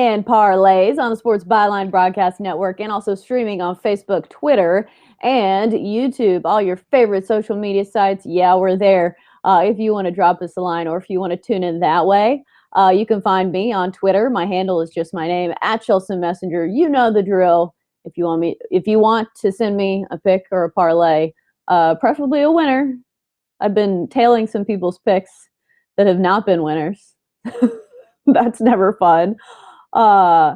and Parlays on the Sports Byline Broadcast Network, and also streaming on Facebook, Twitter, and YouTube. All your favorite social media sites. Yeah, we're there. If you want to drop us a line, or if you want to tune in that way, you can find me on Twitter. My handle is just my name, at Chelsa Messinger. You know the drill. If you want to send me a pick or a parlay, preferably a winner. I've been tailing some people's picks that have not been winners. That's never fun. Uh,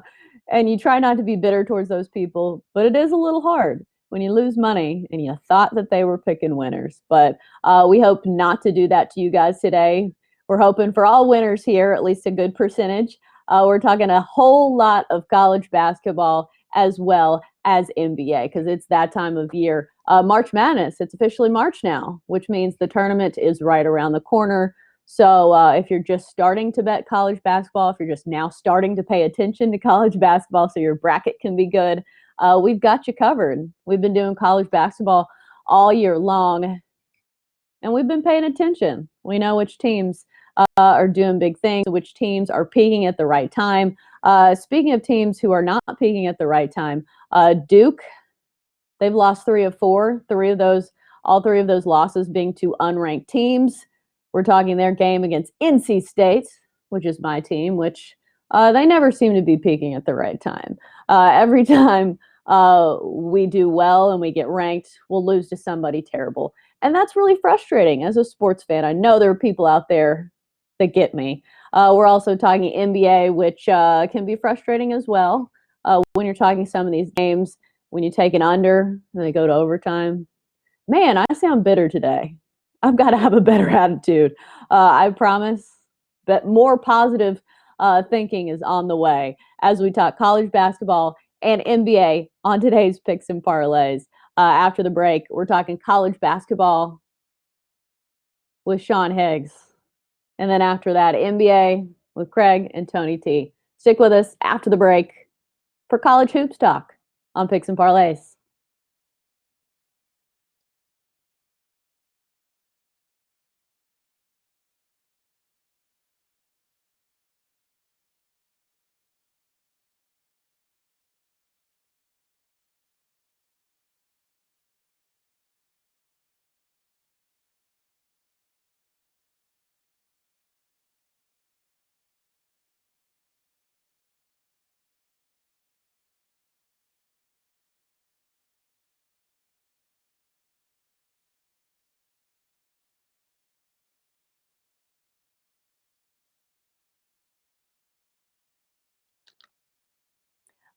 and you try not to be bitter towards those people, but it is a little hard when you lose money and you thought that they were picking winners. But we hope not to do that to you guys today. We're hoping for all winners here, at least a good percentage. We're talking a whole lot of college basketball as well as NBA, because it's that time of year. March Madness, it's officially March now, which means the tournament is right around the corner. So if you're just starting to bet college basketball, if you're just now starting to pay attention to college basketball so your bracket can be good, we've got you covered. We've been doing college basketball all year long, and we've been paying attention. We know which teams are doing big things, which teams are peaking at the right time. Speaking of teams who are not peaking at the right time, Duke, they've lost 3 of 4. All three of those losses being to unranked teams. We're talking their game against NC State, which is my team, which they never seem to be peaking at the right time. Every time we do well and we get ranked, we'll lose to somebody terrible. And that's really frustrating as a sports fan. I know there are people out there that get me. We're also talking NBA, which can be frustrating as well. When you're talking some of these games, when you take an under and they go to overtime. Man, I sound bitter today. I've got to have a better attitude. I promise. But more positive thinking is on the way as we talk college basketball and NBA on today's Picks and Parlays. After the break, we're talking college basketball with Sean Higgs. And then after that, NBA with Craig and Tony T. Stick with us after the break for college hoops talk on Picks and Parlays.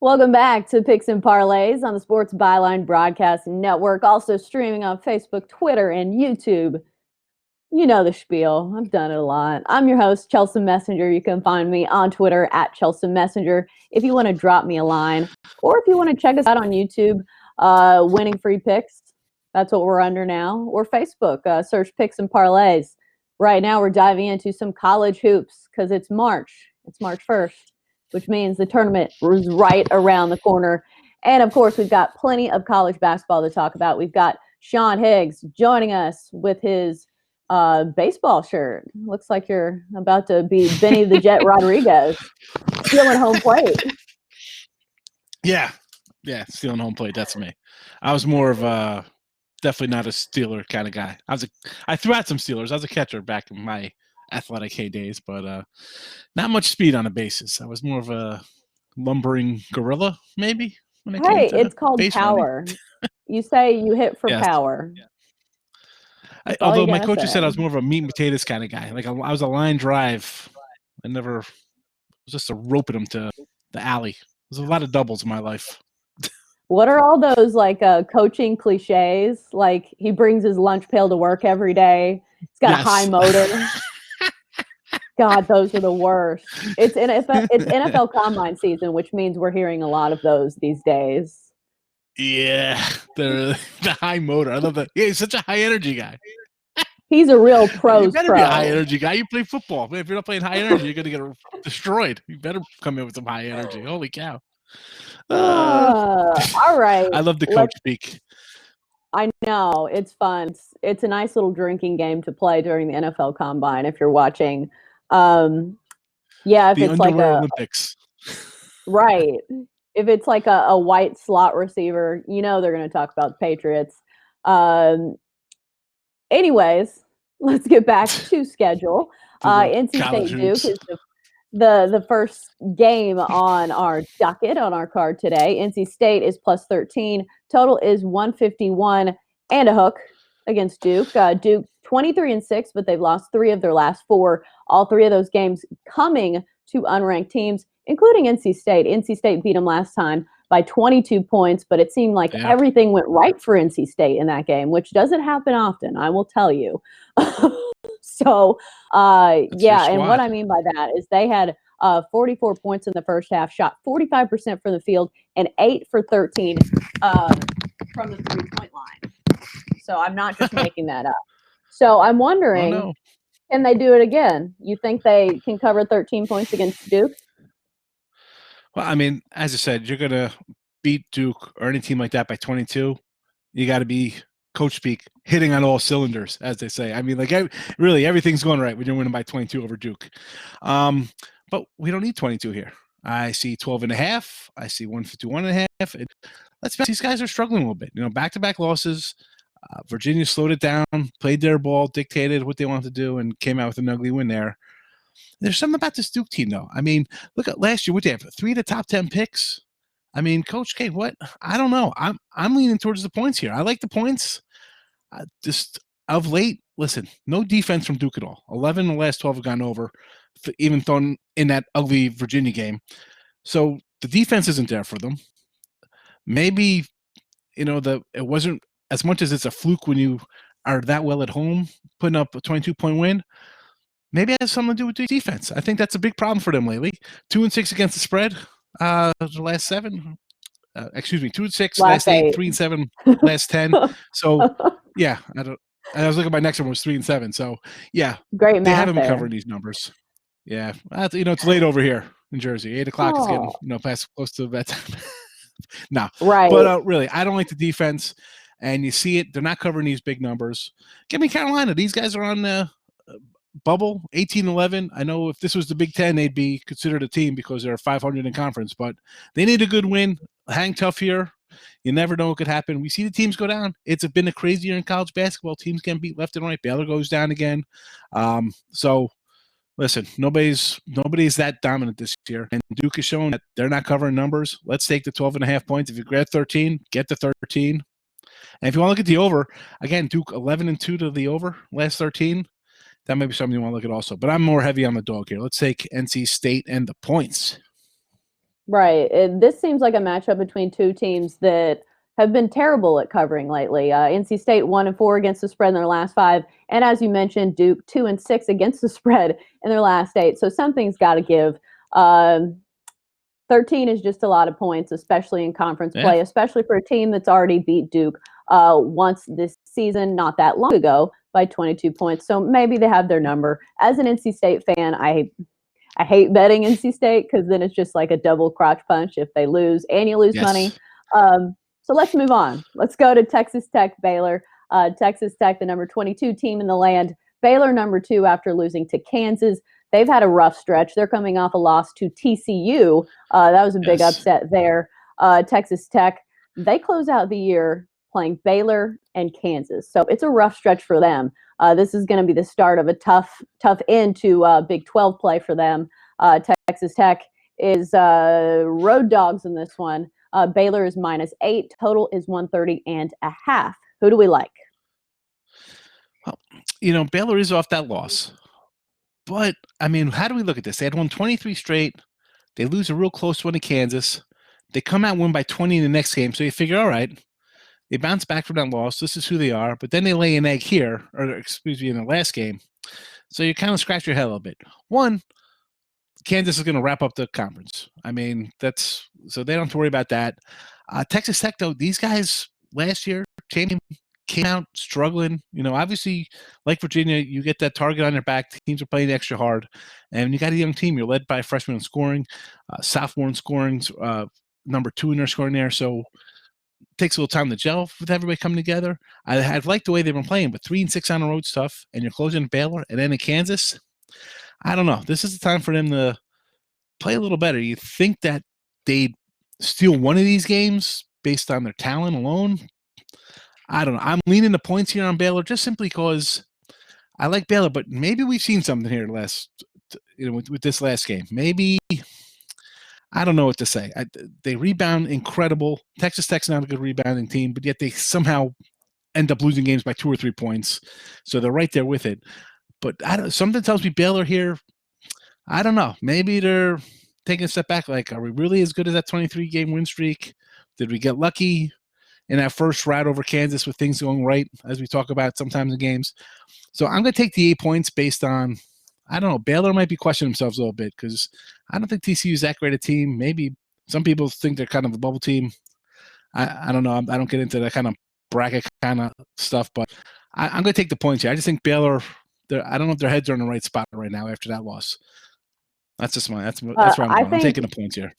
Welcome back to Picks and Parlays on the Sports Byline Broadcast Network, also streaming on Facebook, Twitter, and YouTube. You know the spiel. I've done it a lot. I'm your host, Chelsa Messinger. You can find me on Twitter at Chelsa Messinger if you want to drop me a line, or if you want to check us out on YouTube, Winning Free Picks. That's what we're under now. Or Facebook, search Picks and Parlays. Right now, we're diving into some college hoops because it's March. It's March 1st, which means the tournament is right around the corner. And of course, we've got plenty of college basketball to talk about. We've got Sean Higgs joining us with his baseball shirt. Looks like you're about to be Benny the Jet Rodriguez, stealing home plate. Yeah, stealing home plate. That's me. I was more of a definitely not a stealer kind of guy. I threw out some stealers. I was a catcher back in my athletic heydays, but not much speed on the bases. I was more of a lumbering gorilla, maybe. When it came to It's called power. You say you hit for power. Yeah. Although my coach said I was more of a meat and potatoes kind of guy. Like I was a line drive. I was just a roping them to the alley. There's a lot of doubles in my life. What are all those like coaching cliches? Like he brings his lunch pail to work every day. He's got a high motor. God, those are the worst. It's NFL Combine season, which means we're hearing a lot of those these days. Yeah, the high motor. I love that. Yeah, he's such a high energy guy. He's a real pro. You better be a high energy guy. You play football. If you're not playing high energy, you're gonna get destroyed. You better come in with some high energy. Holy cow! All right. I love the coach speak. I know it's fun. It's a nice little drinking game to play during the NFL Combine if you're watching. Yeah, if the it's like a Olympics. Right. If it's like a white slot receiver, they're going to talk about the Patriots. Um, Anyways, let's get back to schedule. To the NC college State Duke hoops. is the first game on our docket on our card today. NC State is plus 13. Total is 151 and a hook against Duke. Duke 23-6, but they've lost 3 of their last 4. All 3 of those games coming to unranked teams, including NC State. NC State beat them last time by 22 points, but it seemed like everything went right for NC State in that game, which doesn't happen often, I will tell you. So, and what I mean by that is they had 44 points in the first half, shot 45% from the field, and 8 for 13 from the 3-point line. So I'm not just making that up. So I'm wondering, can they do it again? You think they can cover 13 points against Duke? Well, I mean, as I said, you're going to beat Duke or any team like that by 22. You got to be coach speak, hitting on all cylinders, as they say. I mean, like, really, everything's going right when you're winning by 22 over Duke. But we don't need 22 here. I see 12.5. I see 151.5. Let's be honest, these guys are struggling a little bit. Back-to-back losses. Virginia slowed it down, played their ball, dictated what they wanted to do, and came out with an ugly win there. There's something about this Duke team, though. I mean, look at last year. What they have? 3 of the top 10 picks. I mean, Coach K, what? I don't know. I'm leaning towards the points here. I like the points. Just of late, listen, no defense from Duke at all. 11 of the last 12 have gone over, even thrown in that ugly Virginia game. So the defense isn't there for them. Maybe, it wasn't as much as it's a fluke when you are that well at home, putting up a 22-point win. Maybe it has something to do with the defense. I think that's a big problem for them lately. 2-6 against the spread. The last 7. 2-6 last 8, 3-7 last 10. So yeah, I was looking at my next one was 3-7. So yeah, great math. They haven't been there. covering these numbers. Yeah, it's late over here in Jersey. 8 o'clock is getting past close to bedtime. No, right. But really, I don't like the defense, and you see it. They're not covering these big numbers. Give me Carolina. These guys are on the bubble, 18-11. I know if this was the Big Ten, they'd be considered a team because they're 500 in conference, but they need a good win. Hang tough here. You never know what could happen. We see the teams go down. It's been a crazy year in college basketball. Teams getting beat left and right. Baylor goes down again. So listen, nobody's that dominant this year, and Duke has shown that they're not covering numbers. Let's take the 12.5 points. If you grab 13, get the 13. And if you want to look at the over, again, Duke 11-2 to the over last 13. That might be something you want to look at also. But I'm more heavy on the dog here. Let's take NC State and the points. Right. This seems like a matchup between 2 teams that have been terrible at covering lately. NC State 1-4 against the spread in their last 5. And as you mentioned, Duke 2-6 against the spread in their last 8. So something's got to give. 13 is just a lot of points, especially in conference play, especially for a team that's already beat Duke once this season, not that long ago, by 22 points. So maybe they have their number. As an NC State fan, I hate betting NC State because then it's just like a double crotch punch if they lose and you lose money. So let's move on. Let's go to Texas Tech, Baylor. Texas Tech, the number 22 team in the land. Baylor, number 2 after losing to Kansas. They've had a rough stretch. They're coming off a loss to TCU. That was a big upset there. Texas Tech, they close out the year playing Baylor and Kansas. So it's a rough stretch for them. This is going to be the start of a tough end to Big 12 play for them. Texas Tech is road dogs in this one. Baylor is -8. Total is 130.5. Who do we like? Well, Baylor is off that loss. But, I mean, how do we look at this? They had won 23 straight. They lose a real close one to Kansas. They come out and win by 20 in the next game. So you figure, all right, they bounce back from that loss. This is who they are. But then they lay an egg here, in the last game. So you kind of scratch your head a little bit. One, Kansas is going to wrap up the conference. I mean, so they don't have to worry about that. Texas Tech, though, these guys last year came out struggling. Obviously, like Virginia, you get that target on your back. Teams are playing extra hard. And you got a young team. You're led by a freshman in scoring, sophomore in scoring, number 2 in their scoring there. So it takes a little time to gel with everybody coming together. I've liked the way they've been playing, but 3-6 on the road stuff, and you're closing Baylor and then in Kansas. I don't know. This is the time for them to play a little better. You think that they'd steal one of these games based on their talent alone. I don't know. I'm leaning the points here on Baylor just simply because I like Baylor, but maybe we've seen something here with this last game. Maybe I don't know what to say. They rebound incredible. Texas Tech's not a good rebounding team, but yet they somehow end up losing games by 2 or 3 points. So they're right there with it. But something tells me Baylor here, I don't know. Maybe they're taking a step back. Like, are we really as good as that 23-game win streak? Did we get lucky in that first route over Kansas with things going right, as we talk about sometimes in games? So I'm going to take the 8 points based on, I don't know, Baylor might be questioning themselves a little bit because I don't think TCU is that great a team. Maybe some people think they're kind of a bubble team. I don't know. I don't get into that kind of bracket kind of stuff, but I'm going to take the points here. I just think Baylor, I don't know if their heads are in the right spot right now after that loss. That's just that's where I'm going. I'm taking the points here.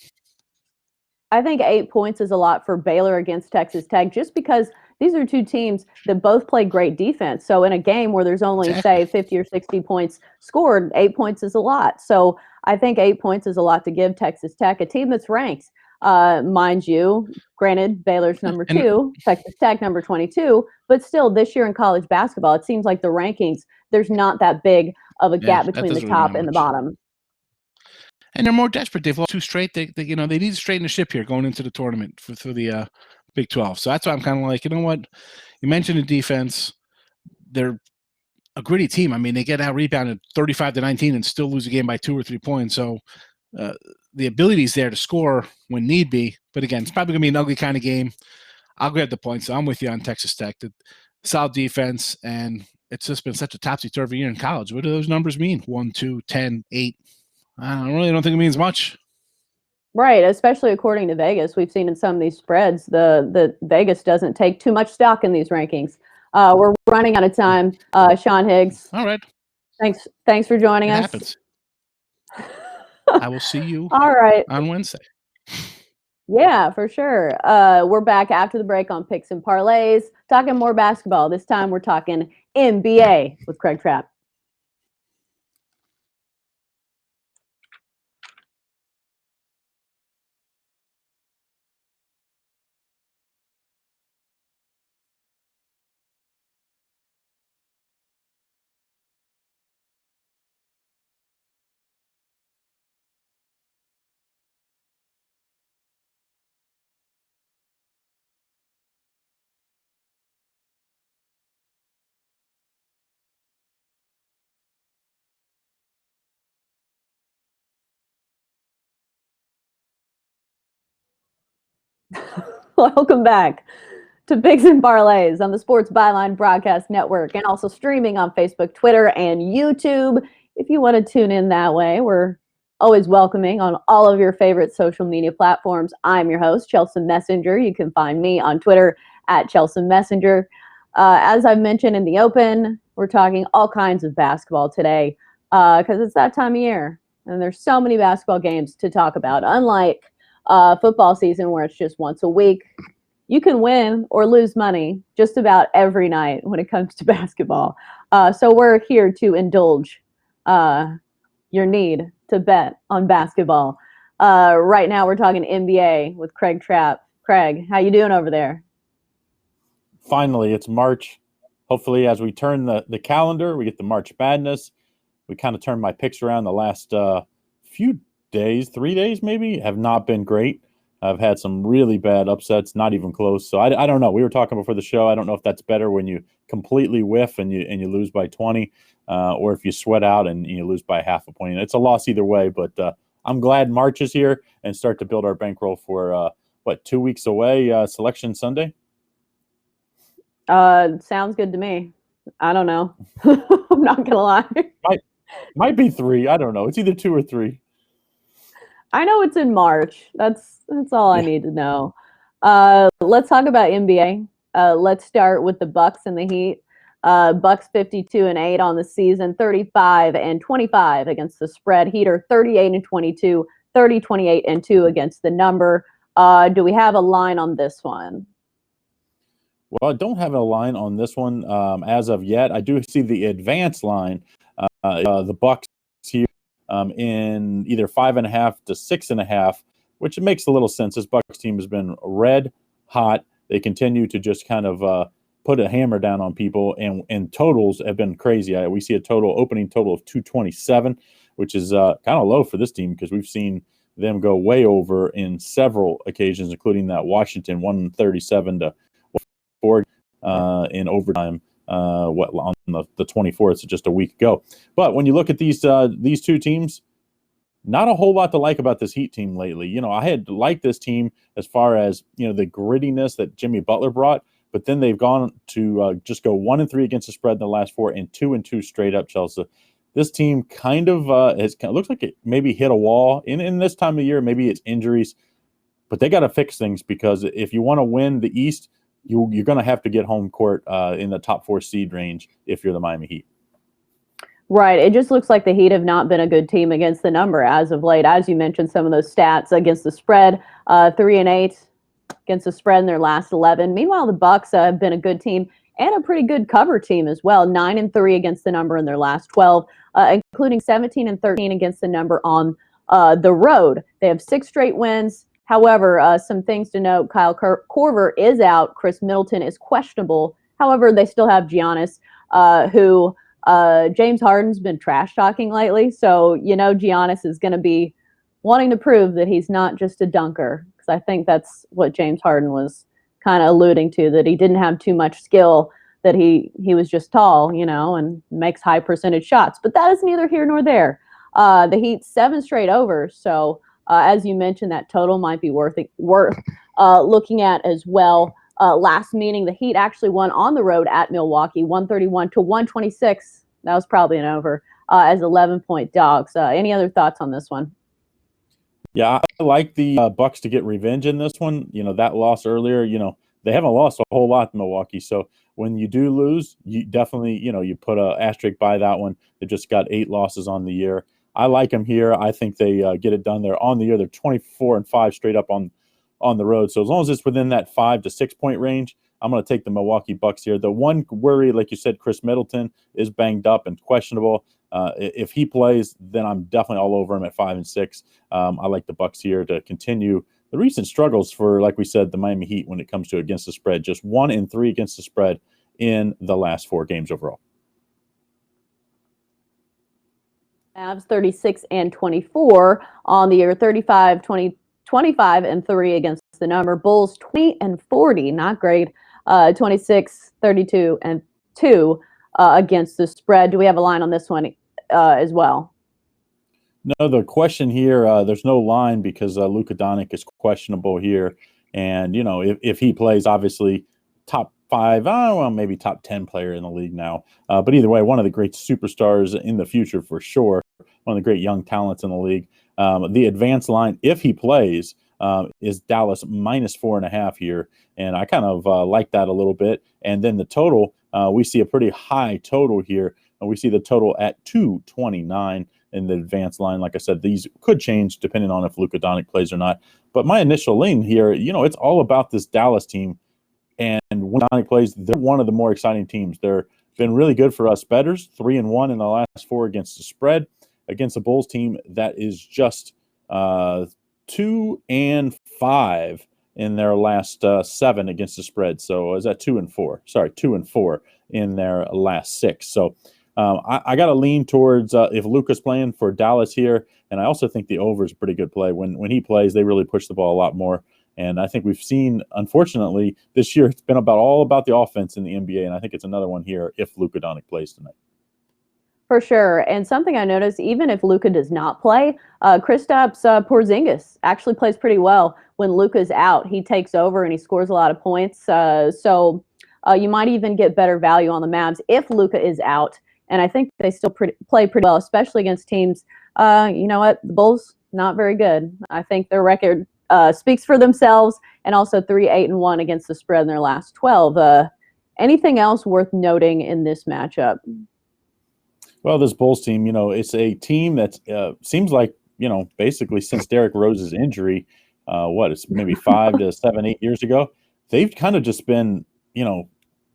I think 8 points is a lot for Baylor against Texas Tech, just because these are two teams that both play great defense. So in a game where there's only, say, 50 or 60 points scored, 8 points is a lot. So I think 8 points is a lot to give Texas Tech, a team that's ranked, mind you. Granted, Baylor's number 2, Texas Tech number 22, but still this year in college basketball, it seems like the rankings, there's not that big of a gap between the top and the bottom. And they're more desperate. They've lost 2 straight. They need to straighten the ship here going into the tournament for the Big 12. So that's why I'm kind of like, you know what? You mentioned the defense. They're a gritty team. I mean, they get out rebounded 35-19 and still lose a game by 2 or 3 points. So the ability is there to score when need be. But again, it's probably going to be an ugly kind of game. I'll grab the points. So I'm with you on Texas Tech. The solid defense, and it's just been such a topsy-turvy year in college. What do those numbers mean? 1, 2, 10, 8. I really don't think it means much. Right, especially according to Vegas. We've seen in some of these spreads, the Vegas doesn't take too much stock in these rankings. We're running out of time. Sean Higgs. All right. Thanks for joining us. Happens. I will see you all right on Wednesday. Yeah, for sure. We're back after the break on Picks and Parlays, talking more basketball. This time we're talking NBA with Craig Trapp. Welcome back to Picks and Parlays on the Sports Byline Broadcast Network, and also streaming on Facebook, Twitter, and YouTube. If you want to tune in that way, we're always welcoming on all of your favorite social media platforms. I'm your host, Chelsa Messinger. You can find me on Twitter at Chelsa Messinger. As I've mentioned in the open, we're talking all kinds of basketball today because it's that time of year, and there's so many basketball games to talk about. Unlike football season where it's just once a week, you can win or lose money just about every night when it comes to basketball. So we're here to indulge your need to bet on basketball. Right now we're talking NBA with Craig Trapp. Craig, how you doing over there? Finally, it's March. Hopefully, as we turn the calendar, we get the March Madness. We kind of turned my picks around the last few days, 3 days maybe, have not been great. I've had some really bad upsets, not even close. So I don't know. We were talking before the show. I don't know if that's better when you completely whiff and you lose by 20, or if you sweat out and you lose by half a point. It's a loss either way, but I'm glad March is here and start to build our bankroll for 2 weeks away, Selection Sunday. Sounds good to me. I don't know. I'm not gonna lie. Might be 3. I don't know. It's either 2 or 3. I know it's in March. That's all I need to know. Let's talk about NBA. Let's start with the Bucks and the Heat. Bucks 52-8 on the season, 35-25 against the spread. Heat are 38-22, 30-28-2 against the number. Do we have a line on this one? Well, I don't have a line on this one as of yet. I do see the advance line. The Bucks here in either 5.5 to 6.5. which makes a little sense. This Bucks team has been red hot. They continue to just kind of put a hammer down on people, and totals have been crazy. We see a opening total of 227, which is kind of low for this team because we've seen them go way over in several occasions, including that Washington 137-4 in overtime. On the 24th, so just a week ago. But when you look at these two teams, not a whole lot to like about this Heat team lately. I had liked this team as far as the grittiness that Jimmy Butler brought, but then they've gone to just go 1-3 against the spread in the last 4 and 2-2 straight up. Chelsea, this team kind of looks like it maybe hit a wall in this time of year. Maybe it's injuries, but they got to fix things because if you want to win the East, you're going to have to get home court in the top 4 seed range if you're the Miami Heat. Right. It just looks like the Heat have not been a good team against the number as of late. As you mentioned, some of those stats against the spread, 3-8 against the spread in their last 11. Meanwhile, the Bucks have been a good team and a pretty good cover team as well. 9-3 against the number in their last 12, including 17-13 against the number on the road. They have 6 straight wins. However, some things to note, Kyle Korver is out. Chris Middleton is questionable. However, they still have Giannis, who James Harden's been trash talking lately. So, Giannis is going to be wanting to prove that he's not just a dunker. Because I think that's what James Harden was kind of alluding to, that he didn't have too much skill, that he was just tall, and makes high percentage shots. But that is neither here nor there. The Heat 7 straight overs. So, as you mentioned, that total might be worth looking at as well. Last meeting, the Heat actually won on the road at Milwaukee, 131-126. That was probably an over as 11-point dogs. Any other thoughts on this one? Yeah, I like the Bucks to get revenge in this one. That loss earlier, they haven't lost a whole lot in Milwaukee. So when you do lose, you definitely, you put an asterisk by that one. They just got 8 losses on the year. I like them here. I think they get it done. They're on the year. They're 24-5 straight up on the road. So as long as it's within that 5 to 6 point range, I'm going to take the Milwaukee Bucks here. The one worry, like you said, Chris Middleton is banged up and questionable. If he plays, then I'm definitely all over him at 5 and 6. I like the Bucks here to continue the recent struggles for, like we said, the Miami Heat when it comes to against the spread. Just 1-3 against the spread in the last 4 games overall. Mavs 36-24 on the year, 25-3 against the number. Bulls 20-40, not great. 26-32-2 against the spread. Do we have a line on this one as well? No, the question here, there's no line because Luka Doncic is questionable here. And, if he plays, obviously, top 5, maybe top 10 player in the league now. But either way, one of the great superstars in the future for sure. One of the great young talents in the league. The advanced line, if he plays, is Dallas -4.5 here. And I kind of like that a little bit. And then the total, we see a pretty high total here. And we see the total at 229 in the advanced line. Like I said, these could change depending on if Luka Doncic plays or not. But my initial lean here, it's all about this Dallas team. And when Doncic plays, they're one of the more exciting teams. They've been really good for us bettors, 3-1 in the last 4 against the spread. Against a Bulls team that is just 2-5 in their last 7 against the spread. So is that 2-4? Sorry, 2-4 in their last 6. So I got to lean towards if Luka's playing for Dallas here, and I also think the over is a pretty good play. When he plays, they really push the ball a lot more. And I think we've seen, unfortunately, this year it's been all about the offense in the NBA, and I think it's another one here if Luka Doncic plays tonight. For sure. And something I noticed, even if Luka does not play, Kristaps Porzingis actually plays pretty well. When Luka's out, he takes over and he scores a lot of points. So you might even get better value on the Mavs if Luka is out. And I think they still play pretty well, especially against teams. You know what? The Bulls, not very good. I think their record speaks for themselves, and also 3-8-1 against the spread in their last 12. Anything else worth noting in this matchup? Well, this Bulls team, it's a team that seems like, basically since Derrick Rose's injury, it's maybe 5 to 7, 8 years ago, they've kind of just been,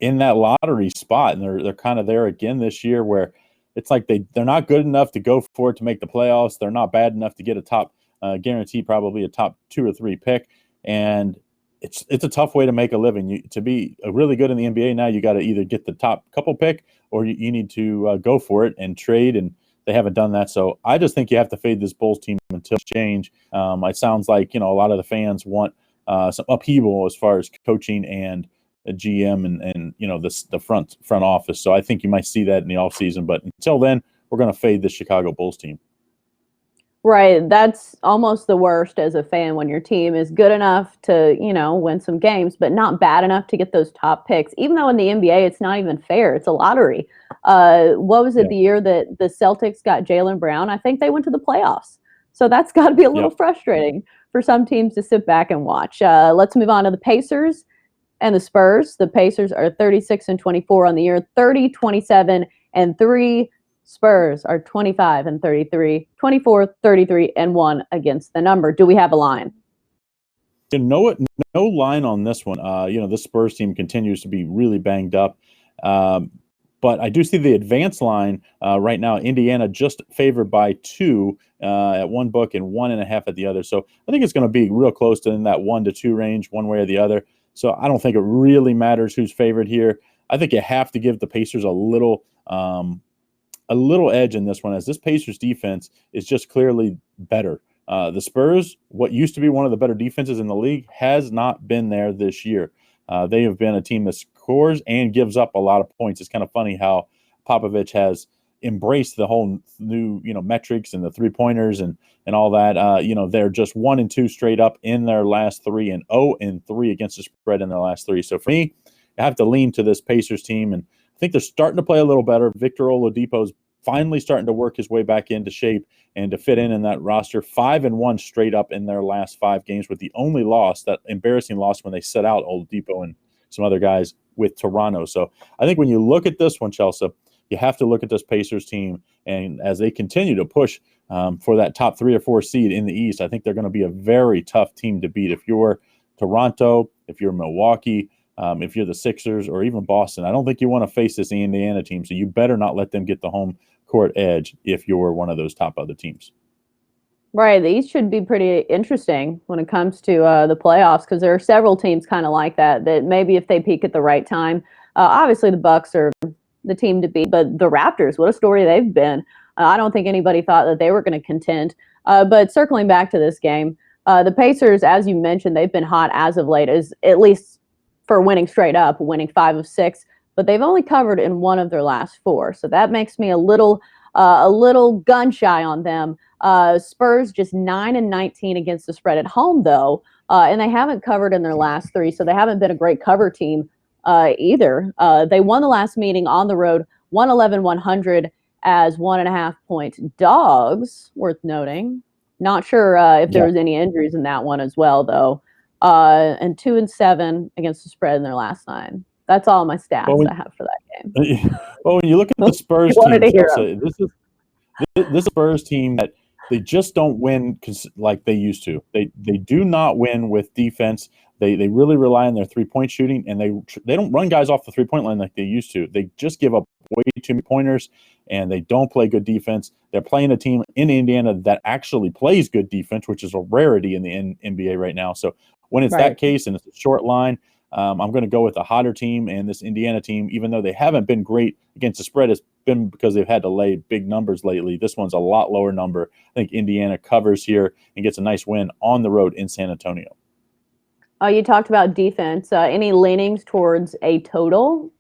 in that lottery spot. And they're kind of there again this year where it's like they're not good enough to go for it to make the playoffs. They're not bad enough to get a top guarantee probably a top 2 or 3 pick. And it's a tough way to make a living. To be really good in the NBA now, you got to either get the top couple pick or you need to go for it and trade, and they haven't done that. So I just think you have to fade this Bulls team until change. It sounds like, a lot of the fans want some upheaval as far as coaching and a GM and the front office. So I think you might see that in the offseason. But until then, we're going to fade the Chicago Bulls team. Right. That's almost the worst as a fan when your team is good enough to, win some games, but not bad enough to get those top picks. Even though in the NBA, it's not even fair. It's a lottery. What was it, the year that the Celtics got Jaylen Brown? I think they went to the playoffs. So that's got to be a little frustrating for some teams to sit back and watch. Let's move on to the Pacers and the Spurs. The Pacers are 36-24 on the year, 30-27-3. Spurs are 25-33, 24-33-1 against the number. Do we have a line? No line on this one. The Spurs team continues to be really banged up. But I do see the advance line right now. Indiana just favored by 2 at one book and 1.5 at the other. So I think it's going to be real close to in that 1 to 2 range, one way or the other. So I don't think it really matters who's favored here. I think you have to give the Pacers a little edge in this one, as this Pacers defense is just clearly better. The Spurs, what used to be one of the better defenses in the league, has not been there this year. They have been a team that scores and gives up a lot of points. It's kind of funny how Popovich has embraced the whole new, metrics and the 3-pointers and all that. They're just 1-2 straight up in their last 3 and 0-3 against the spread in their last 3. So for me, I have to lean to this Pacers team, and I think they're starting to play a little better. Victor Oladipo's finally starting to work his way back into shape and to fit in that roster. 5-1 straight up in their last 5 games, with the only loss, that embarrassing loss when they set out Oladipo and some other guys with Toronto. So I think when you look at this one, Chelsa, you have to look at this Pacers team, and as they continue to push for that top 3 or 4 seed in the East, I think they're going to be a very tough team to beat. If you're Toronto, if you're Milwaukee, if you're the Sixers or even Boston, I don't think you want to face this Indiana team. So you better not let them get the home court edge if you're one of those top other teams. Right. The East should be pretty interesting when it comes to the playoffs, because there are several teams kind of like that maybe if they peak at the right time. Obviously, the Bucks are the team to beat, but the Raptors, what a story they've been. I don't think anybody thought that they were going to contend. But circling back to this game, the Pacers, as you mentioned, they've been hot as of late, at least for winning straight up, winning 5 of 6. But they've only covered in 1 of their last 4. So that makes me a little gun shy on them. Spurs just 9-19 against the spread at home, though, and they haven't covered in their last 3, so they haven't been a great cover team either. They won the last meeting on the road, 111-100 as 1.5-point dogs, worth noting. Not sure if there was any injuries in that one as well, though. And 2-7 against the spread in their last 9. That's all my stats I have for that game. Well, when you look at the Spurs team, this Spurs team that they just don't win like they used to. They do not win with defense. They really rely on their 3-point shooting, and they don't run guys off the 3-point line like they used to. They just give up way too many pointers, and they don't play good defense. They're playing a team in Indiana that actually plays good defense, which is a rarity in the NBA right now. So when it's that case and it's a short line, I'm going to go with a hotter team, and this Indiana team, even though they haven't been great against the spread, it's been because they've had to lay big numbers lately. This one's a lot lower number. I think Indiana covers here and gets a nice win on the road in San Antonio. You talked about defense. Any leanings towards a total?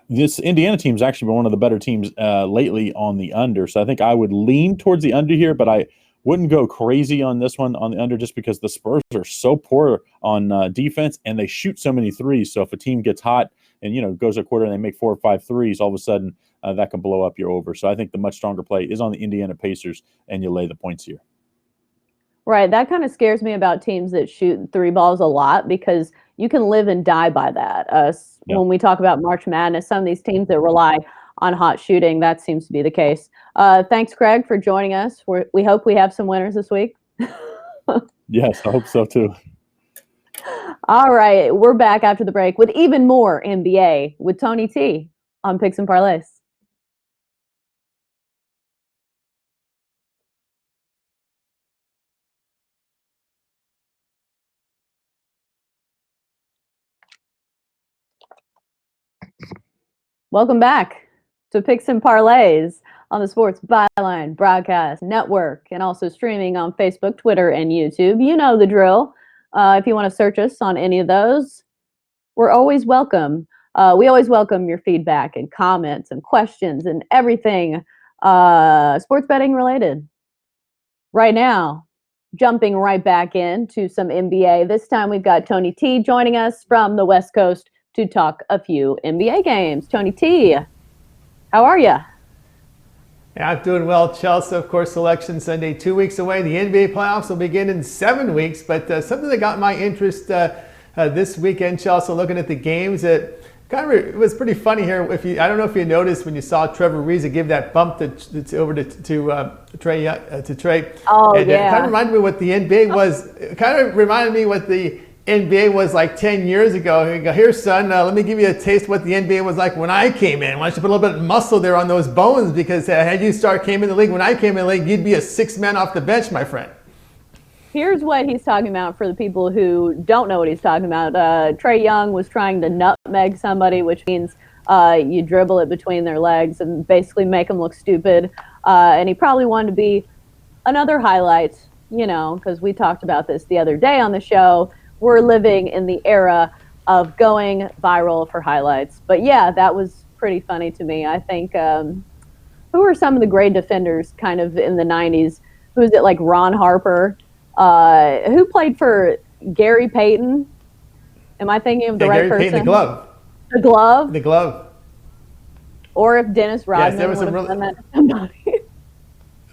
This Indiana team's actually been one of the better teams lately on the under, so I think I would lean towards the under here, but I wouldn't go crazy on this one on the under, just because the Spurs are so poor on defense and they shoot so many threes. So if a team gets hot and goes a quarter and they make 4 or 5 threes, all of a sudden that can blow up your over. So I think the much stronger play is on the Indiana Pacers, and you lay the points here. Right. That kind of scares me about teams that shoot 3 balls a lot, because you can live and die by that. When we talk about March Madness, some of these teams that rely on hot shooting, that seems to be the case. Thanks, Craig, for joining us. We hope we have some winners this week. Yes, I hope so too. All right, we're back after the break with even more NBA with Tony T on Picks and Parlays. Welcome back to Picks and Parlays on the Sports Byline Broadcast Network and also streaming on Facebook, Twitter, and YouTube. You know the drill. If you want to search us on any of those, we're always welcome. We always welcome your feedback and comments and questions and everything sports betting related. Right now, jumping right back into some NBA. This time we've got Tony T joining us from the West Coast to talk a few NBA games. Tony T, how are you? Yeah, I'm doing well. Chelsa, of course, Selection Sunday, 2 weeks away. The NBA playoffs will begin in 7 weeks, but something that got my interest this weekend, Chelsa, looking at the games, it was pretty funny here. I don't know if you noticed when you saw Trevor Ariza give that bump over to Trey. Oh, and yeah. It kind of reminded me what the NBA was. It kind of reminded me what the NBA was like 10 years ago. You go, here, son, let me give you a taste of what the NBA was like when I came in. Why don't you put a little bit of muscle there on those bones? Because had you came in the league when I came in the league, you'd be a 6 man off the bench, my friend. Here's what he's talking about for the people who don't know what he's talking about. Trae Young was trying to nutmeg somebody, which means you dribble it between their legs and basically make them look stupid. And he probably wanted to be another highlight, because we talked about this the other day on the show. We're living in the era of going viral for highlights. But yeah, that was pretty funny to me. I think, who are some of the great defenders kind of in the 90s? Who is it, like Ron Harper? Who played for Gary Payton? Am I thinking of the right Gary person? Payton, the glove. The glove? The glove. Or if Dennis Rodman there was would have some done that to somebody.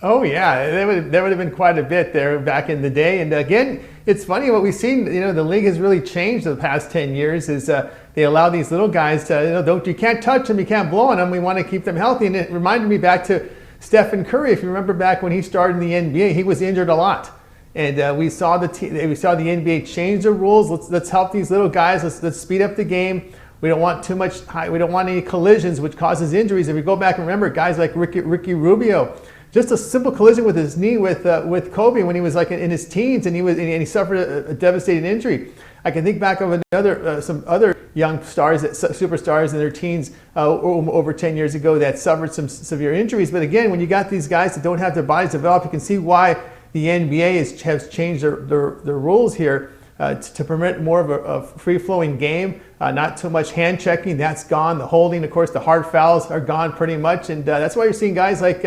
Oh yeah, there would have been quite a bit there back in the day. And again, it's funny what we've seen. The league has really changed in the past 10 years. Is they allow these little guys to you can't touch them, you can't blow on them. We want to keep them healthy. And it reminded me back to Stephen Curry. If you remember back when he started in the NBA, he was injured a lot. And we saw the NBA change the rules. Let's help these little guys. Let's speed up the game. We don't want too much. We don't want any collisions, which causes injuries. If we go back and remember, guys like Ricky Rubio, just a simple collision with his knee with Kobe when he was like in his teens, and he suffered a devastating injury. I can think back of some other young stars, superstars in their teens over 10 years ago that suffered some severe injuries. But again, when you got these guys that don't have their bodies developed, you can see why the NBA has changed their rules here to permit more of a free-flowing game, not too much hand checking. That's gone. The holding, of course, the hard fouls are gone pretty much, and that's why you're seeing guys like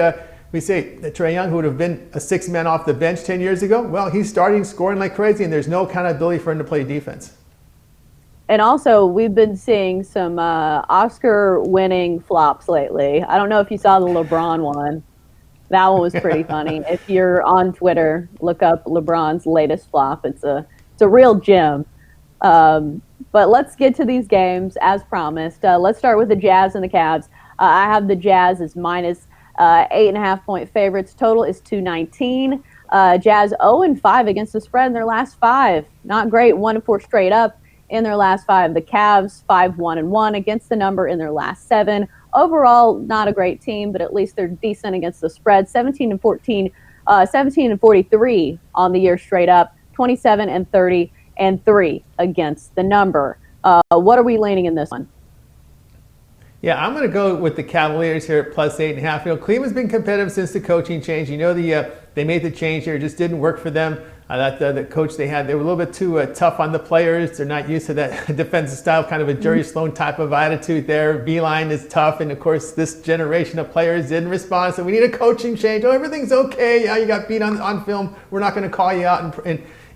we say that Trae Young, who would have been a 6 man off the bench 10 years ago. Well, he's starting scoring like crazy, and there's no accountability for him to play defense. And also, we've been seeing some Oscar-winning flops lately. I don't know if you saw the LeBron one. That one was pretty funny. If you're on Twitter, look up LeBron's latest flop. It's a real gem. But let's get to these games as promised. Let's start with the Jazz and the Cavs. I have the Jazz as minus 8.5 point favorites. Total is 219. Jazz 0-5 against the spread in their last 5. Not great. 1-4 straight up in their last 5. The Cavs 5-1-1 against the number in their last 7. Overall, not a great team, but at least they're decent against the spread. 17-14, 17-43 on the year straight up. 27-30-3 against the number. What are we leaning in this one? Yeah, I'm going to go with the Cavaliers here at plus 8.5. Cleveland's been competitive since the coaching change. They made the change here. It just didn't work for them. The coach they had, they were a little bit too tough on the players. They're not used to that defensive style, kind of a Jerry Sloan type of attitude there. Beeline is tough, and of course, this generation of players didn't respond. So we need a coaching change. Oh, everything's okay. Yeah, you got beat on film. We're not going to call you out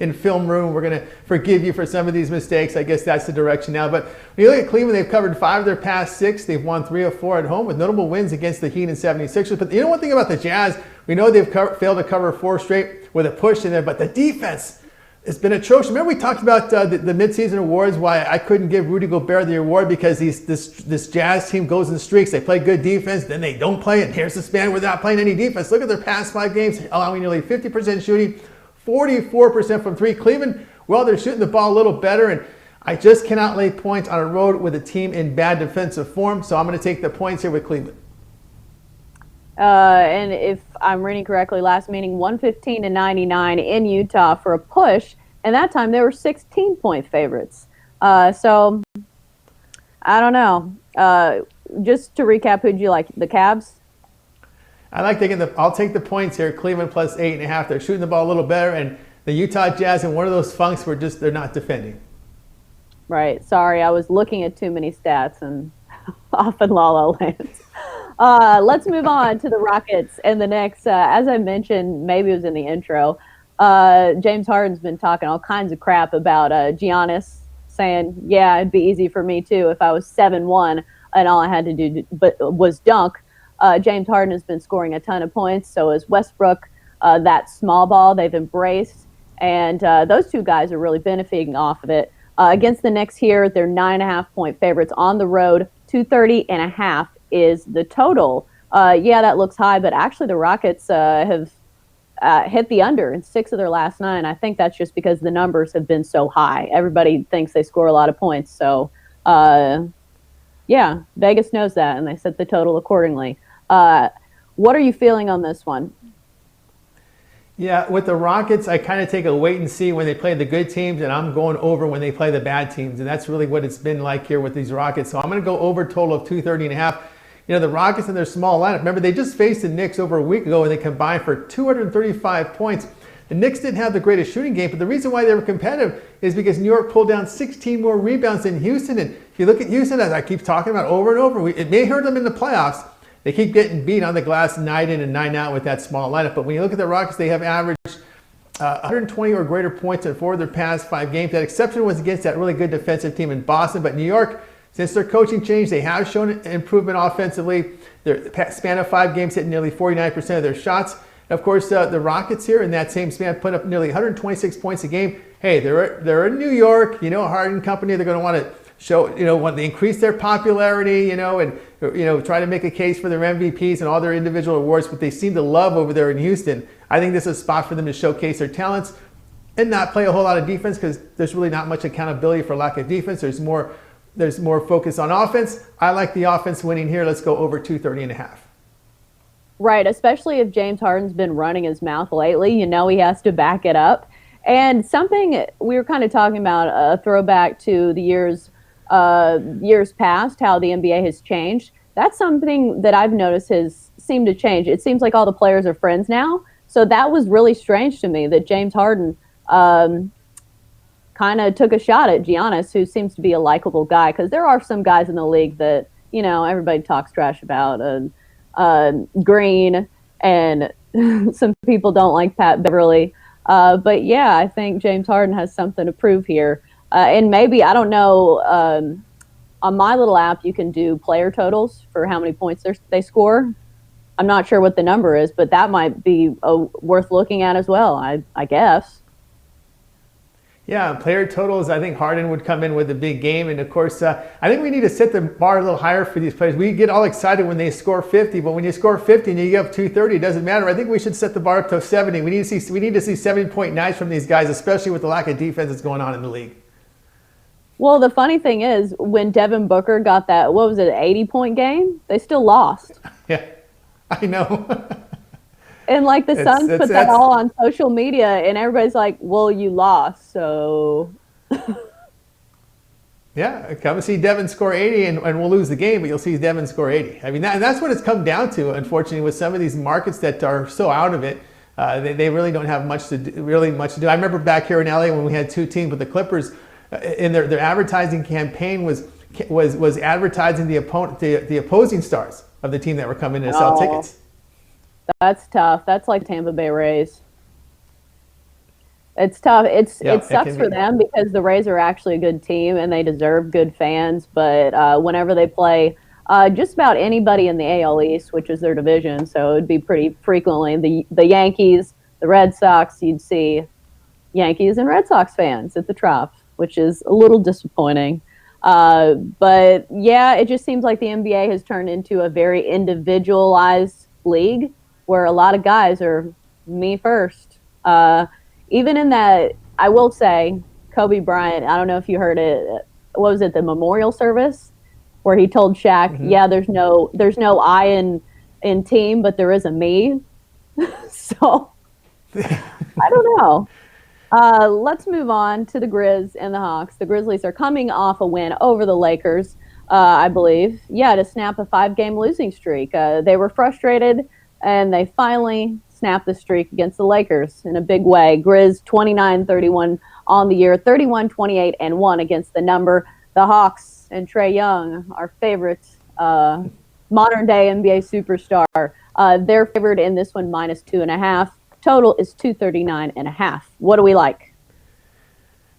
in film room. We're going to forgive you for some of these mistakes. I guess that's the direction now. But when you look at Cleveland, they've covered 5 of their past 6. They've won 3 of 4 at home with notable wins against the Heat and 76ers. But one thing about the Jazz, we know they've failed to cover 4 straight with a push in there, but the defense has been atrocious. Remember we talked about the midseason awards, why I couldn't give Rudy Gobert the award because this Jazz team goes in streaks. They play good defense, then they don't play it. Here's the span where they're not playing any defense. Look at their past 5 games, allowing nearly 50% shooting, 44% from 3. Cleveland, well, they're shooting the ball a little better, and I just cannot lay points on a road with a team in bad defensive form, so I'm going to take the points here with Cleveland. And if I'm reading correctly, last meeting 115-99 in Utah for a push, and that time they were 16-point favorites. So I don't know. just to recap, who'd you like? The Cavs? I like I'll take the points here. Cleveland plus 8.5. They're shooting the ball a little better, and the Utah Jazz in one of those funks where they're not defending. Right. Sorry, I was looking at too many stats and off in La La Land. Let's move on to the Rockets and the Knicks. As I mentioned, maybe it was in the intro, James Harden's been talking all kinds of crap about Giannis, saying, yeah, it'd be easy for me too if I was 7-1 and all I had to do was dunk. James Harden has been scoring a ton of points, so is Westbrook. That small ball they've embraced, and those two guys are really benefiting off of it. Against the Knicks here, they're 9.5-point favorites on the road. 230.5 is the total. Yeah, that looks high, but actually the Rockets have hit the under in 6 of their last 9. I think that's just because the numbers have been so high. Everybody thinks they score a lot of points, so yeah, Vegas knows that, and they set the total accordingly. What are you feeling on this one? Yeah, with the Rockets, I kind of take a wait and see when they play the good teams, and I'm going over when they play the bad teams, and that's really what it's been like here with these Rockets. So I'm going to go over total of 230.5. You know, the Rockets and their small lineup. Remember, they just faced the Knicks over a week ago, and they combined for 235 points. The Knicks didn't have the greatest shooting game, but the reason why they were competitive is because New York pulled down 16 more rebounds than Houston. And if you look at Houston, as I keep talking about over and over, it may hurt them in the playoffs. They keep getting beat on the glass night in and night out with that small lineup. But when you look at the Rockets, they have averaged 120 or greater points in 4 of their past 5 games. That exception was against that really good defensive team in Boston. But New York, since their coaching change, they have shown improvement offensively. Their span of 5 games hit nearly 49% of their shots. And of course, the Rockets here in that same span put up nearly 126 points a game. Hey, they're in New York, Harden Company. They're going to want to show, when they increase their popularity, and try to make a case for their MVPs and all their individual awards, but they seem to love over there in Houston. I think this is a spot for them to showcase their talents and not play a whole lot of defense, because there's really not much accountability for lack of defense. There's more focus on offense. I like the offense winning here. Let's go over 230.5. Right, especially if James Harden's been running his mouth lately, he has to back it up. And something we were kind of talking about, a throwback to the years past, how the NBA has changed. That's something that I've noticed has seemed to change. It seems like all the players are friends now. So that was really strange to me that James Harden kind of took a shot at Giannis, who seems to be a likable guy, because there are some guys in the league that, everybody talks trash about. Green, and some people don't like Pat Beverly. But yeah, I think James Harden has something to prove here. And maybe, I don't know, on my little app, you can do player totals for how many points they score. I'm not sure what the number is, but that might be worth looking at as well, I guess. Yeah, player totals, I think Harden would come in with a big game. And of course, I think we need to set the bar a little higher for these players. We get all excited when they score 50, but when you score 50 and you get up 230, it doesn't matter. I think we should set the bar up to 70. We need to see 70-point nights from these guys, especially with the lack of defense that's going on in the league. Well, the funny thing is, when Devin Booker got that, 80-point game, they still lost. Yeah, I know. And like the Suns put that all on social media, and everybody's like, well, you lost, so. Yeah, come and see Devin score 80, and we'll lose the game, but you'll see Devin score 80. I mean, that's what it's come down to, unfortunately, with some of these markets that are so out of it. They really don't have much to do. I remember back here in LA when we had 2 teams with the Clippers, in their advertising campaign was advertising the opposing stars of the team that were coming in to sell tickets. That's tough. That's like Tampa Bay Rays. It's tough. It sucks for them, because the Rays are actually a good team and they deserve good fans. But whenever they play just about anybody in the AL East, which is their division, so it would be pretty frequently the Yankees, the Red Sox, you'd see Yankees and Red Sox fans at the Trapp, which is a little disappointing. But yeah, it just seems like the NBA has turned into a very individualized league, where a lot of guys are me first. Even in that, I will say, Kobe Bryant, I don't know if you heard it, what was it, the memorial service, where he told Shaq, yeah, there's no I in team, but there is a me. So, I don't know. Let's move on to the Grizz and the Hawks. The Grizzlies are coming off a win over the Lakers. I believe. Yeah, to snap a 5-game losing streak. They were frustrated, and they finally snapped the streak against the Lakers in a big way. Grizz 29-31 on the year, 31-28-1 against the number. The Hawks and Trae Young, our favorite modern-day NBA superstar, they're favored in this one -2.5. Total is 239.5. What do we like?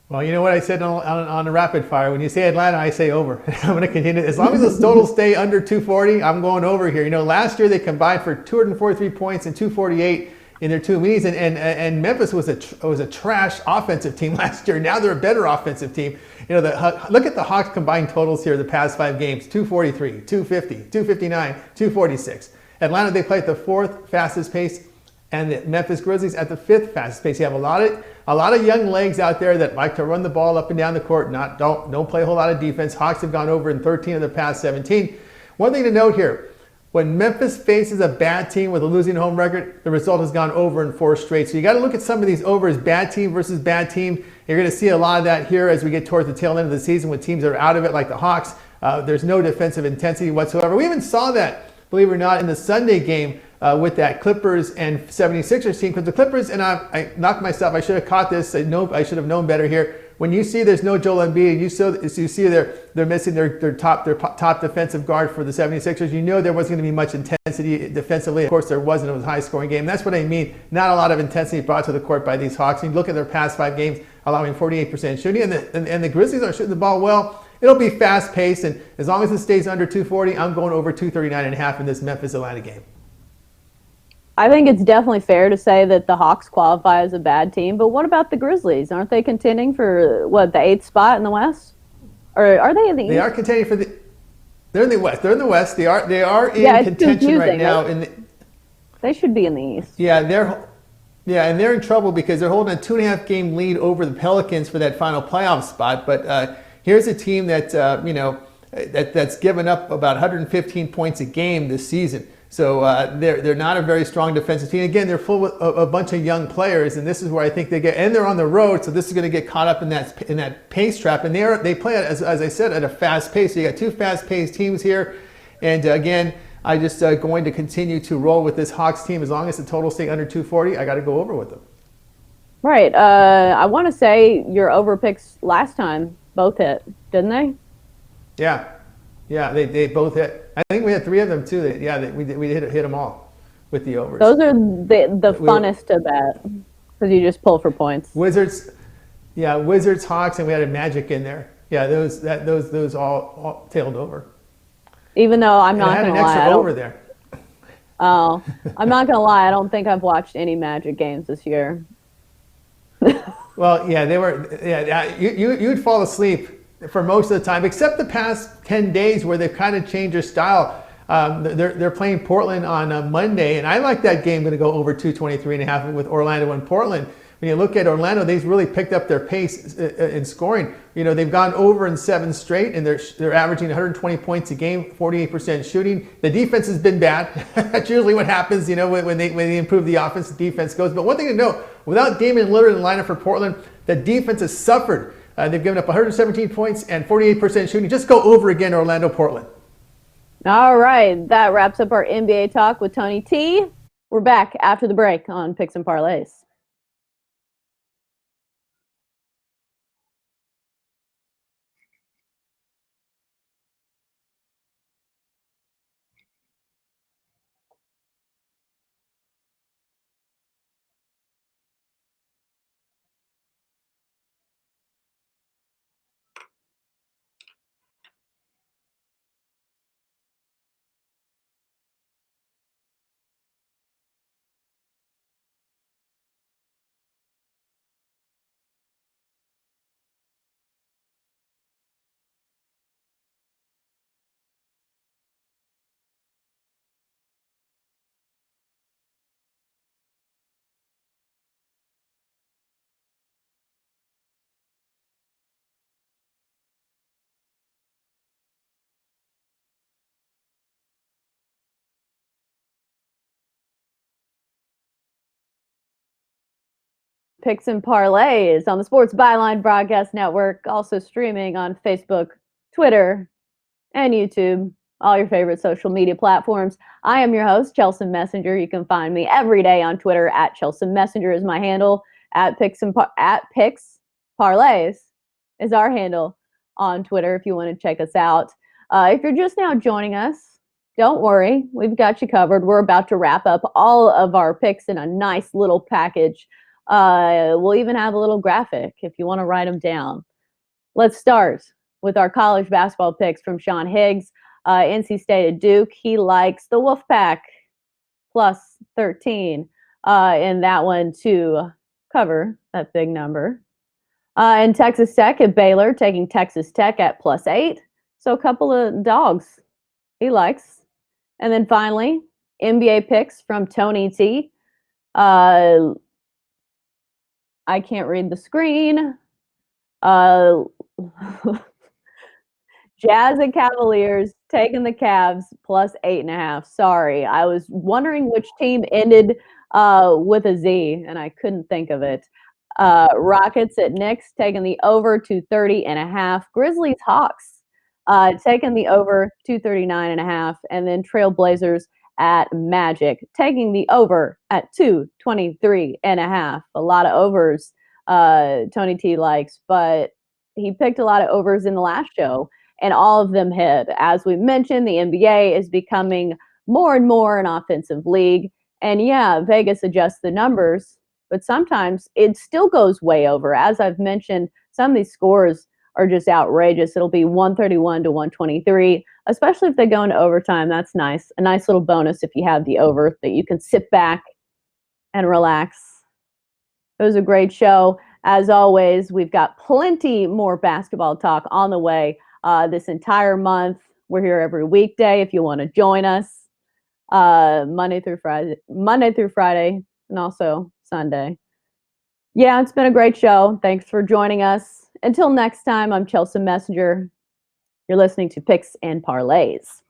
Well, you know what I said on the rapid fire? When you say Atlanta, I say over. I'm going to continue. As long as the totals stay under 240, I'm going over here. You know, last year they combined for 243 points and 248 in their two meetings, and Memphis was a trash offensive team last year. Now they're a better offensive team. You know, look at the Hawks combined totals here the past 5 games: 243, 250, 259, 246. Atlanta, they play at the 4th fastest pace, and the Memphis Grizzlies at the 5th fastest pace. You have a lot of young legs out there that like to run the ball up and down the court, don't play a whole lot of defense. Hawks have gone over in 13 of the past 17. One thing to note here, when Memphis faces a bad team with a losing home record, the result has gone over in 4 straight. So you got to look at some of these overs, bad team versus bad team. You're going to see a lot of that here as we get towards the tail end of the season when teams are out of it like the Hawks. There's no defensive intensity whatsoever. We even saw that, believe it or not, in the Sunday game with that Clippers and 76ers team. Because the Clippers, and I knocked myself, I should have caught this. I should have known better here. When you see there's no Joel Embiid, you see they're missing their top defensive guard for the 76ers, you know there wasn't going to be much intensity defensively. Of course, there wasn't. It was a high-scoring game. That's what I mean. Not a lot of intensity brought to the court by these Hawks. And you look at their past 5 games, allowing 48% shooting, and the Grizzlies are shooting the ball well. It'll be fast-paced, and as long as it stays under 240, I'm going over 239.5 in this Memphis-Atlanta game. I think it's definitely fair to say that the Hawks qualify as a bad team, but what about the Grizzlies? Aren't they contending for, the 8th spot in the West? Or are they in the East? They are contending for they're in the West. They're in the West. They are in contention right now. They should be in the East. Yeah, and they're in trouble because they're holding a 2.5 game lead over the Pelicans for that final playoff spot. But here's a team that, that's given up about 115 points a game this season. So they're not a very strong defensive team. Again, they're full of a bunch of young players, and this is where I think they get. And they're on the road, so this is going to get caught up in that pace trap. And they play as I said, at a fast pace. So you got 2 fast-paced teams here. And again, I just going to continue to roll with this Hawks team as long as the total stay under 240. I got to go over with them. Right. I want to say your over picks last time both hit, didn't they? Yeah, they both hit. I think we had 3 of them too. We hit them all with the overs. Those are the funnest to bet because you just pull for points. Wizards, Hawks, and we had a Magic in there. Yeah, those all tailed over. Even though I'm not going to lie, I over there. Oh, I'm not going to lie. I don't think I've watched any Magic games this year. Well, yeah, they were. Yeah, you'd fall asleep for most of the time, except the past 10 days where they've kind of changed their style. They're playing Portland on Monday, and I like that game. Going to go over 223.5 with Orlando and Portland. When you look at Orlando, they've really picked up their pace in scoring. You know, they've gone over in 7 straight, and they're averaging 120 points a game, 48% shooting. The defense has been bad. That's usually what happens, you know, when they improve the offense, the defense goes. But one thing to note, without Damian Lillard in the lineup for Portland, the defense has suffered. They've given up 117 points and 48% shooting. Just go over again, Orlando, Portland. All right, that wraps up our NBA talk with Tony T. We're back after the break on Picks and Parlays. Picks and Parlays on the Sports Byline Broadcast Network, also streaming on Facebook, Twitter, and YouTube, all your favorite social media platforms. I am your host, Chelsa Messinger. You can find me every day on Twitter at Chelsa Messinger is my handle. At Picks Parlays is our handle on Twitter if you want to check us out. If you're just now joining us, don't worry, we've got you covered. We're about to wrap up all of our picks in a nice little package. We'll even have a little graphic if you want to write them down. Let's start with our college basketball picks from Sean Higgs. NC State at Duke. He likes the Wolfpack plus 13 in that one to cover that big number. And Texas Tech at Baylor, taking Texas Tech at plus 8. So a couple of dogs he likes. And then finally, NBA picks from Tony T. I can't read the screen. Jazz and Cavaliers taking the Cavs plus 8.5. Sorry, I was wondering which team ended with a Z, and I couldn't think of it. Rockets at Knicks taking the over 230.5. Grizzlies Hawks taking the over 239.5, and then Trailblazers at Magic taking the over at 223.5. A lot of overs Tony T likes, but he picked a lot of overs in the last show, and all of them hit. As we mentioned, the NBA is becoming more and more an offensive league. And yeah, Vegas adjusts the numbers, but sometimes it still goes way over. As I've mentioned, some of these scores are just outrageous. It'll be 131 to 123, especially if they go into overtime. That's nice. A nice little bonus if you have the over that you can sit back and relax. It was a great show. As always, we've got plenty more basketball talk on the way this entire month. We're here every weekday if you want to join us. Monday through Friday, and also Sunday. Yeah, it's been a great show. Thanks for joining us. Until next time, I'm Chelsa Messinger. You're listening to Picks and Parlays.